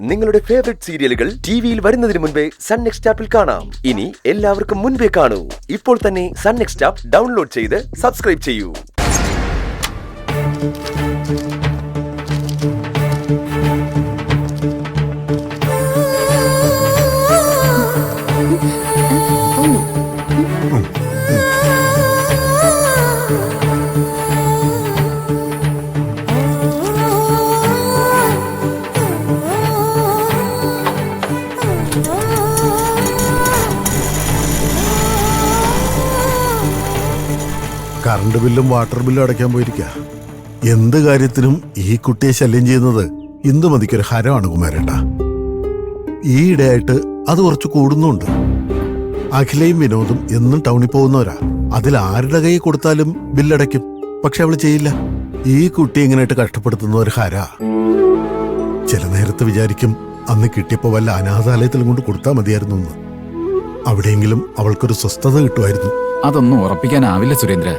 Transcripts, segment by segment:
നിങ്ങളുടെ ഫേവറേറ്റ് സീരിയലുകൾ ടിവിയിൽ വരുന്നതിന് മുൻപേ സൺ നെക്സ്റ്റ് ആപ്പിൽ കാണാം. ഇനി എല്ലാവർക്കും മുൻപേ കാണൂ. ഇപ്പോൾ തന്നെ സൺ നെക്സ്റ്റ് ആപ്പ് ഡൗൺലോഡ് ചെയ്ത് സബ്സ്ക്രൈബ് ചെയ്യൂ. കറണ്ട് ബില്ലും വാട്ടർ ബില്ലും അടയ്ക്കാൻ പോയിരിക്കുക. എന്ത് കാര്യത്തിനും ഈ കുട്ടിയെ ശല്യം ചെയ്യുന്നത് ഇന്ദുമതിക്കൊരു ഹരമാണ് കുമാരേട്ട. ഈയിടെയായിട്ട് അത് കുറച്ച് കൂടുന്നുണ്ട്. അഖിലയും വിനോദും എന്നും ടൗണിൽ പോകുന്നവരാ. അതിൽ ആരുടെ കൈ കൊടുത്താലും ബില്ലടയ്ക്കും. പക്ഷെ അവള് ചെയ്യില്ല. ഈ കുട്ടി ഇങ്ങനെയായിട്ട് കഷ്ടപ്പെടുത്തുന്ന ഒരു ഹര. ചില നേരത്ത് വിചാരിക്കും അന്ന് കിട്ടിയപ്പോ വല്ല അനാഥാലയത്തിലും കൊണ്ട് കൊടുത്താൽ മതിയായിരുന്നു എന്ന്. അവിടെയെങ്കിലും അവൾക്കൊരു സ്വസ്ഥത കിട്ടുമായിരുന്നു. അതൊന്നും ഉറപ്പിക്കാനാവില്ല സുരേന്ദ്ര.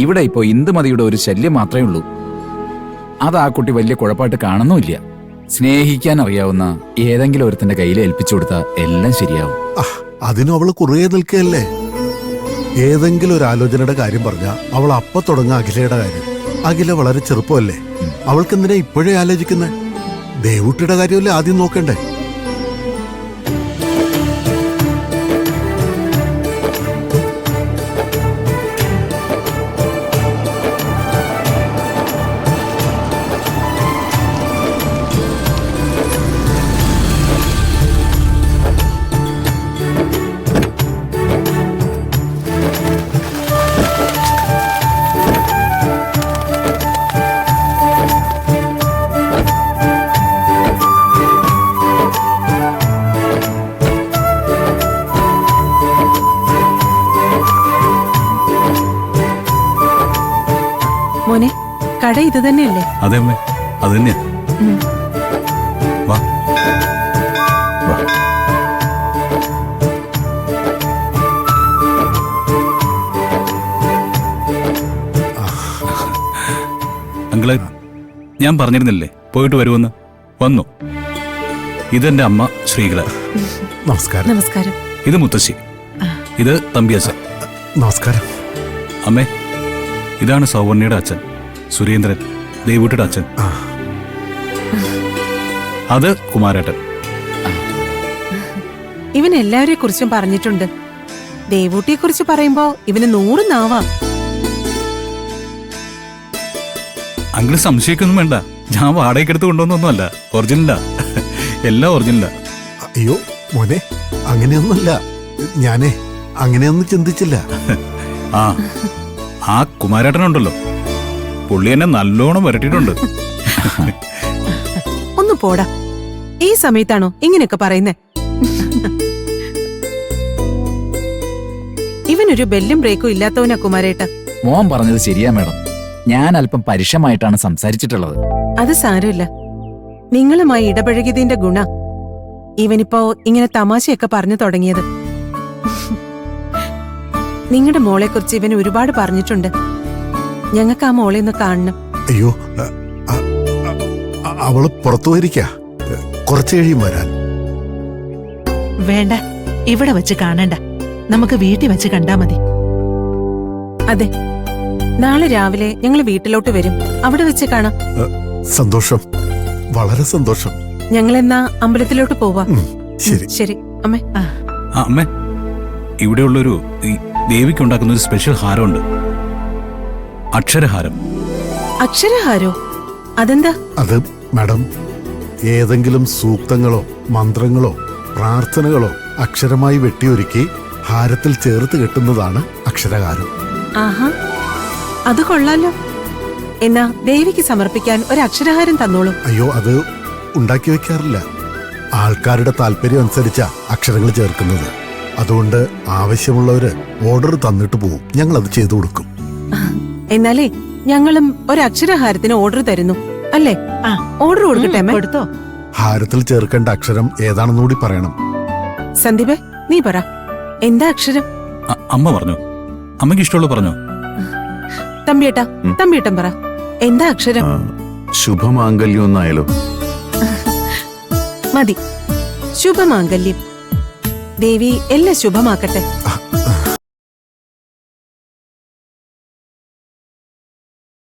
ഇവിടെ ഇപ്പോ ഇന്ദുമതിയുടെ ഒരു ശല്യം മാത്രമേ ഉള്ളൂ. അത് ആ കുട്ടി വലിയ കുഴപ്പമായിട്ട് കാണുന്നുമില്ല. സ്നേഹിക്കാൻ അറിയാവുന്ന ഏതെങ്കിലും ഒരുത്തിന്റെ കയ്യിൽ ഏൽപ്പിച്ചു കൊടുത്താൽ എല്ലാം ശരിയാവും. അതിനും അവള് കുറേ നിൽക്കുകയല്ലേ. ഏതെങ്കിലും ഒരു ആലോചനയുടെ കാര്യം പറഞ്ഞാൽ അവൾ അപ്പൊ തുടങ്ങുക അഖിലയുടെ കാര്യം. അഖില വളരെ ചെറുപ്പമല്ലേ. അവൾക്കെന്തിനാ ഇപ്പോഴേ ആലോചിക്കുന്നത്? ദേവുട്ടിയുടെ കാര്യമല്ലേ ആദ്യം നോക്കണ്ടേ? മോനെ, കട ഇത് തന്നെയല്ലേ? അതെ അമ്മേ, അത് തന്നെയാ. വാ വാ. അങ്കിളെ, ഞാൻ പറഞ്ഞിരുന്നില്ലേ പോയിട്ട് വരുമെന്ന്? വന്നു. ഇതെന്റെ അമ്മ ശ്രീകല. നമസ്കാരം. നമസ്കാരം. ഇത് മുത്തശ്ശി. ഇത് തമ്പിയച്ഛൻ. നമസ്കാരം. അമ്മേ, ഇതാണ് സൗവർണിയുടെ അച്ഛൻ സുരേന്ദ്രൻ, ദേവുട്ടിയുടെ അച്ഛൻ. അത് കുമാരേട്ടൻ. ഇവൻ എല്ലാവരെ കുറിച്ചും പറഞ്ഞിട്ടുണ്ട്. ദേവൂട്ടിയെ കുറിച്ച് പറയുമ്പോ ഇവന് 100 നാവാ. അങ്കിള് സംശയിക്കൊന്നും വേണ്ട. ഞാൻ വാടകയ്ക്കെടുത്ത് കൊണ്ടുവന്നൊന്നുമല്ല. ഒറിജിനലാ, എല്ലാം ഒറിജിനലാ. അയ്യോ മോനെ, അങ്ങനെയൊന്നുമല്ല. ഞാനേ അങ്ങനെയൊന്നും ചിന്തിച്ചില്ല. ആ കുമാരേട്ടനുണ്ടല്ലോ, പുള്ളി എന്നെ നല്ലോണം വരട്ടിയിട്ടുണ്ട്. ഒന്ന് പോടാ. ഈ സമയത്താണോ ഇങ്ങനെയൊക്കെ പറയുന്നേ? ഇവനൊരു ബെല്ലും ബ്രേക്കും ഇല്ലാത്തവനാ കുമാരേട്ട. മോൻ പറഞ്ഞത് ശരിയാ മേഡം. ഞാൻ അല്പം പരുഷമായിട്ടാണ് സംസാരിച്ചിട്ടുള്ളത്. അത് സാരമില്ല. നിങ്ങളുമായി ഇടപഴകിയതിന്റെ ഗുണ ഇവനിപ്പോ ഇങ്ങനെ തമാശയൊക്കെ പറഞ്ഞു തുടങ്ങിയത്. നിങ്ങളുടെ മോളെ കുറിച്ച് ഇവൻ ഒരുപാട് പറഞ്ഞിട്ടുണ്ട്. ഞങ്ങൾക്ക് ആ മോളെ ഒന്ന് കാണണം. അയ്യോ, അവള് പുറത്തു പോയിരിക്ക. കുറച്ചു കഴിയും വരാൻ. വേണ്ട, ഇവിടെ വെച്ച് കാണണ്ട. നമുക്ക് വീട്ടിൽ വെച്ച് കണ്ടാ മതി. അതെ, നാളെ രാവിലെ ഞങ്ങൾ വീട്ടിലോട്ട് വരും. അവിടെ വെച്ച് കാണാം. സന്തോഷം, വളരെ സന്തോഷം. ഞങ്ങൾ എന്നാ അമ്പലത്തിലോട്ട് പോവാ. ശരി ശരി അമ്മേ. അമ്മേ, ഇവിടെയുള്ളൊരു ദേവിക്ക് ഉണ്ടാക്കുന്ന ഒരു സ്പെഷ്യൽ ഹാരമുണ്ട്. അക്ഷരഹാരം. അക്ഷരഹാരോ? അതെന്താ? അത് മാഡം, ഏതെങ്കിലും സൂക്തങ്ങളോ മന്ത്രങ്ങളോ പ്രാർത്ഥനകളോ അക്ഷരമായി വെട്ടിയൊരുക്കി ഹാരത്തിൽ ചേർത്ത് കെട്ടുന്നതാണ് അക്ഷരഹാരം. ആഹാ, അത് കൊള്ളാലോ. എന്നാ ദേവിക്ക് സമർപ്പിക്കാൻ ഒരു അക്ഷരഹാരം തന്നോളൂ. അയ്യോ, അത് ഉണ്ടാക്കി വെക്കാറില്ല. ആൾക്കാരുടെ താല്പര്യം അനുസരിച്ചാ അക്ഷരങ്ങൾ ചേർക്കുന്നത്. അതുകൊണ്ട് ആവശ്യമുള്ളവര് ഓർഡർ തന്നിട്ട് പോകും. ഞങ്ങൾ അത് ചെയ്തു കൊടുക്കും. എന്നാലേ ഞങ്ങളും ഒരു അക്ഷരഹാരത്തിന് ഓർഡർ തരുന്നു അല്ലേ? ഓർഡർ കൊടുക്കട്ടെ? കൊടുത്തോ. ഹാരത്തിൽ ചേർക്കേണ്ട അക്ഷരം ഏതാണെന്നുകൂടി പറയണം. സന്ദീപ്, നീ പറ, എന്താ അക്ഷരം? അമ്മ പറഞ്ഞു. അമ്മയ്ക്ക് ഇഷ്ടമുള്ള പറഞ്ഞോ. തമ്പിയേട്ടൻ പറ, എന്താ അക്ഷരം? ശുഭമാംഗല്യം എന്നായാലോ? മതി. ശുഭമാംഗല്യം. ദേവി എല്ലാം ശുഭമാക്കട്ടെ.